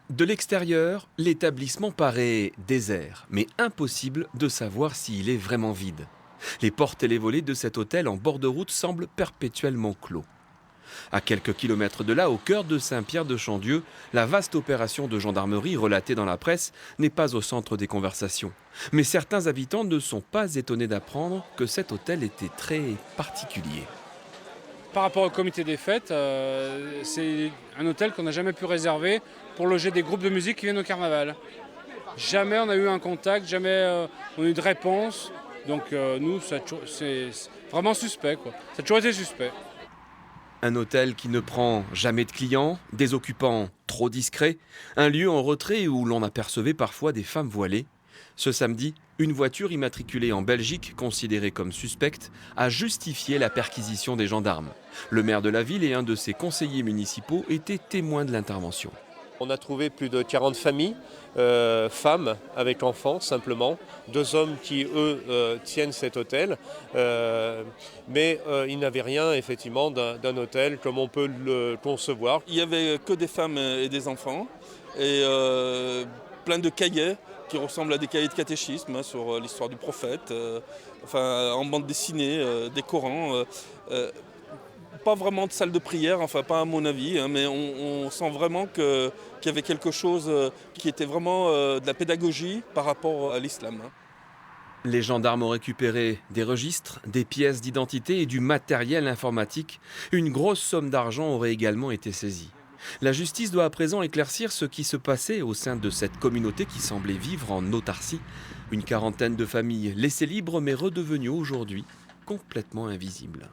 De l'extérieur, l'établissement paraît désert, mais impossible de savoir s'il est vraiment vide. Les portes et les volets de cet hôtel en bord de route semblent perpétuellement clos. À quelques kilomètres de là, au cœur de Saint-Pierre-de-Chandieu, la vaste opération de gendarmerie relatée dans la presse n'est pas au centre des conversations. Mais certains habitants ne sont pas étonnés d'apprendre que cet hôtel était très particulier. Par rapport au comité des fêtes, c'est un hôtel qu'on n'a jamais pu réserver pour loger des groupes de musique qui viennent au carnaval. Jamais on a eu un contact, jamais on a eu de réponse. Donc nous, c'est vraiment suspect, quoi. Ça a toujours été suspect. Un hôtel qui ne prend jamais de clients, des occupants trop discrets, un lieu en retrait où l'on apercevait parfois des femmes voilées. Ce samedi, une voiture immatriculée en Belgique, considérée comme suspecte, a justifié la perquisition des gendarmes. Le maire de la ville et un de ses conseillers municipaux étaient témoins de l'intervention. On a trouvé plus de 40 familles, femmes avec enfants simplement, deux hommes qui eux tiennent cet hôtel, mais ils n'avaient rien effectivement d'un hôtel comme on peut le concevoir. Il n'y avait que des femmes et des enfants et plein de cahiers qui ressemblent à des cahiers de catéchisme sur l'histoire du prophète, en bande dessinée, des Corans. Pas vraiment de salle de prière, enfin pas à mon avis, hein, mais on sent vraiment qu'il y avait quelque chose qui était vraiment de la pédagogie par rapport à l'islam. Hein. Les gendarmes ont récupéré des registres, des pièces d'identité et du matériel informatique. Une grosse somme d'argent aurait également été saisie. La justice doit à présent éclaircir ce qui se passait au sein de cette communauté qui semblait vivre en autarcie. Une quarantaine de familles laissées libres mais redevenues aujourd'hui complètement invisibles.